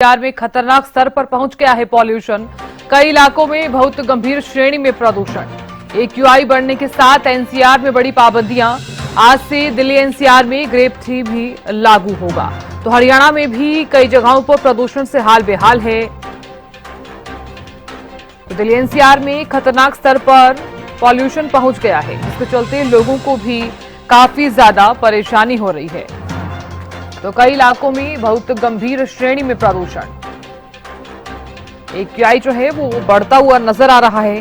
NCR में खतरनाक स्तर पर पहुंच गया है पॉल्यूशन। कई इलाकों में बहुत गंभीर श्रेणी में प्रदूषण। एक्यूआई बढ़ने के साथ एनसीआर में बड़ी पाबंदियां। आज से दिल्ली एनसीआर में ग्रेड 3 भी लागू होगा। तो हरियाणा में भी कई जगहों पर प्रदूषण से हाल बेहाल है। तो दिल्ली एनसीआर में खतरनाक स्तर पर पॉल्यूशन पहुंच गया है, जिसके चलते लोगों को भी काफी ज्यादा परेशानी हो रही है। तो कई इलाकों में बहुत गंभीर श्रेणी में प्रदूषण। एक्यूआई जो है वो बढ़ता हुआ नजर आ रहा है।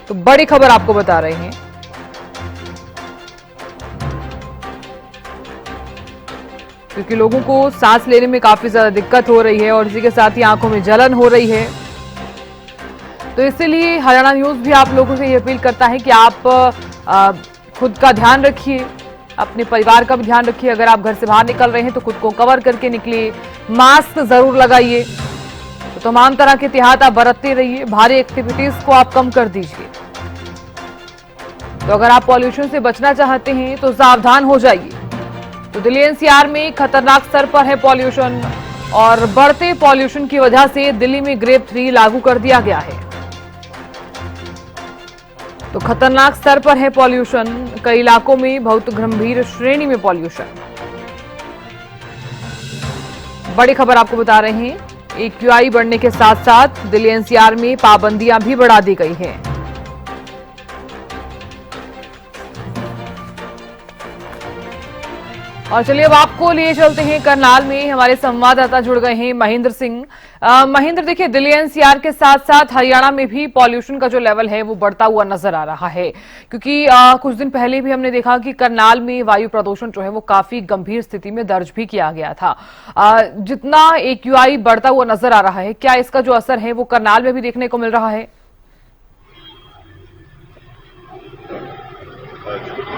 तो बड़ी खबर आपको बता रहे हैं। क्योंकि लोगों को सांस लेने में काफी ज्यादा दिक्कत हो रही है और इसी के साथ ही आंखों में जलन हो रही है। तो इसीलिए हरियाणा न्यूज भी आप लोगों से ये अपील करता है कि आप खुद का ध्यान रखिए, अपने परिवार का भी ध्यान रखिए। अगर आप घर से बाहर निकल रहे हैं तो खुद को कवर करके निकलिए, मास्क जरूर लगाइए। तो तमाम तरह के एहतियात आप बरतते रहिए, भारी एक्टिविटीज को आप कम कर दीजिए। तो अगर आप पॉल्यूशन से बचना चाहते हैं तो सावधान हो जाइए। तो दिल्ली एनसीआर में खतरनाक स्तर पर है पॉल्यूशन और बढ़ते पॉल्यूशन की वजह से दिल्ली में ग्रेड 3 लागू कर दिया गया है। तो खतरनाक स्तर पर है पॉल्यूशन। कई इलाकों में बहुत गंभीर श्रेणी में पॉल्यूशन। बड़ी खबर आपको बता रहे हैं। एक्यूआई बढ़ने के साथ साथ दिल्ली एनसीआर में पाबंदियां भी बढ़ा दी गई हैं। और चलिए अब आपको लिए चलते हैं करनाल में। हमारे संवाददाता जुड़ गए हैं महेंद्र सिंह। महेंद्र, देखिए दिल्ली एनसीआर के साथ साथ हरियाणा में भी पॉल्यूशन का जो लेवल है वो बढ़ता हुआ नजर आ रहा है। क्योंकि कुछ दिन पहले भी हमने देखा कि करनाल में वायु प्रदूषण जो है वो काफी गंभीर स्थिति में दर्ज भी किया गया था। जितना एक्यूआई बढ़ता हुआ नजर आ रहा है, क्या इसका जो असर है वो करनाल में भी देखने को मिल रहा है?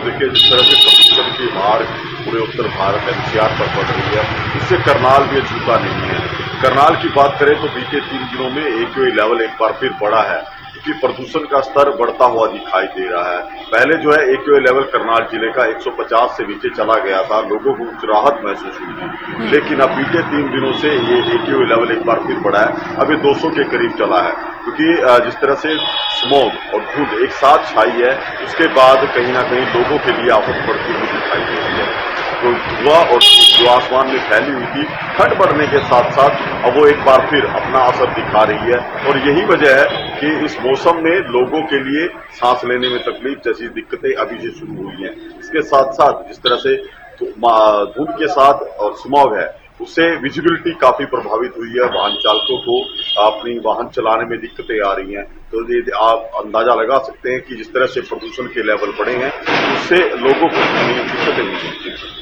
देखिए, जिस तरह से प्रदूषण की मार पूरे उत्तर भारत एनसीआर पर पड़ रही है, इससे करनाल भी अछूता नहीं है। करनाल की बात करें तो बीते 3 दिनों में एक्यूआई लेवल एक बार फिर बढ़ा है, क्योंकि प्रदूषण का स्तर बढ़ता हुआ दिखाई दे रहा है। पहले जो है एक्यूआई लेवल करनाल जिले का 150 से नीचे चला गया था, लोगों को कुछ राहत महसूस हुई थी। लेकिन अब बीते 3 दिनों से ये एक्यूआई लेवल एक बार फिर बढ़ा है, अभी 200 के करीब चला है। क्योंकि जिस तरह से स्मॉग और धुंध एक साथ छाई है, उसके बाद कहीं ना कहीं लोगों के लिए आफत बढ़ती हुई दिखाई दे रही है। तो धुआं और जो आसमान में फैली हुई थी, ठंड बढ़ने के साथ साथ अब वो एक बार फिर अपना असर दिखा रही है। और यही वजह है कि इस मौसम में लोगों के लिए सांस लेने में तकलीफ जैसी दिक्कतें अभी से शुरू हुई हैं। इसके साथ साथ जिस तरह से धुंध के साथ और स्मॉग है, उससे विजिबिलिटी काफी प्रभावित हुई है। वाहन चालकों को अपनी वाहन चलाने में दिक्कतें आ रही हैं। तो ये आप अंदाजा लगा सकते हैं कि जिस तरह से प्रदूषण के लेवल बढ़े हैं, उससे लोगों को दिक्कतें हो सकती हैं।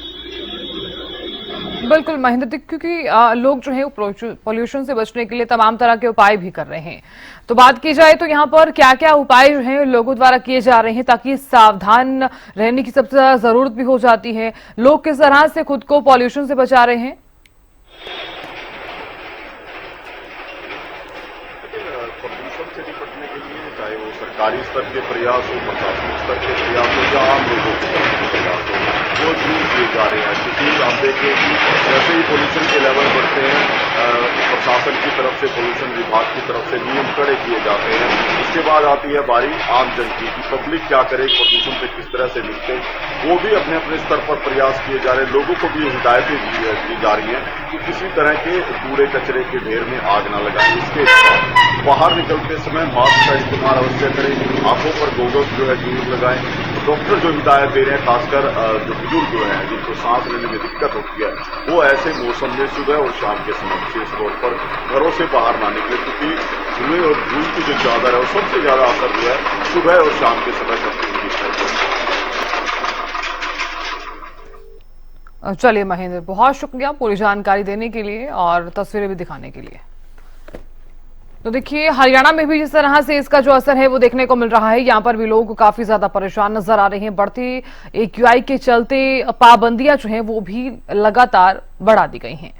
बिल्कुल महेंद्र, क्योंकि लोग जो है पॉल्यूशन से बचने के लिए तमाम तरह के उपाय भी कर रहे हैं। तो बात की जाए तो यहाँ पर क्या क्या उपाय जो हैं लोगों द्वारा किए जा रहे हैं, ताकि सावधान रहने की सबसे ज्यादा जरूरत भी हो जाती है। लोग किस तरह से खुद को पॉल्यूशन से बचा रहे हैं? प्रदूषण से निपटने के लिए चाहे वो सरकारी स्तर के प्रयास हो, प्रशासनिक स्तर के प्रयास हो या आम लोगों के स्तर के प्रयास हो, वो जरूर किए जा रहे हैं। क्योंकि आप देखें कि जैसे ही पोल्यूशन के लेवल बढ़ते हैं, प्रशासन की तरफ से, पोल्यूशन विभाग की तरफ से नियम कड़े किए जाते हैं। इसके बाद आती है बारी आम जन की, पब्लिक क्या करे, प्रदूषण से किस तरह से निपटे। वो भी अपने अपने स्तर पर प्रयास किए जा रहे हैं। लोगों को भी हिदायतें दी जा रही हैं कि किसी तरह के कूड़े कचरे के ढेर में आग न लगाएं। इसके बाद बाहर निकलते समय मास्क का इस्तेमाल अवश्य करें, आंखों पर गोगल्स जो है जरूर लगाएं। डॉक्टर जो हिदायत दे रहे हैं, खासकर जो बुजुर्ग जो हैं जिनको सांस लेने में दिक्कत होती है, वो ऐसे मौसम में सुबह और शाम के समय विशेष तौर पर घरों से बाहर ना निकले। क्योंकि धुएं और धूल की जो चादर है वो सबसे ज्यादा असर जो है सुबह और शाम के समय करती हुई दिखाई देती है। चलिए महेंद्र, बहुत शुक्रिया पूरी जानकारी देने के लिए और तस्वीरें भी दिखाने के लिए। तो देखिए हरियाणा में भी जिस तरह से इसका जो असर है वो देखने को मिल रहा है। यहाँ पर भी लोग काफी ज्यादा परेशान नजर आ रहे हैं। बढ़ती एक्यूआई के चलते पाबंदियां जो हैं वो भी लगातार बढ़ा दी गई हैं।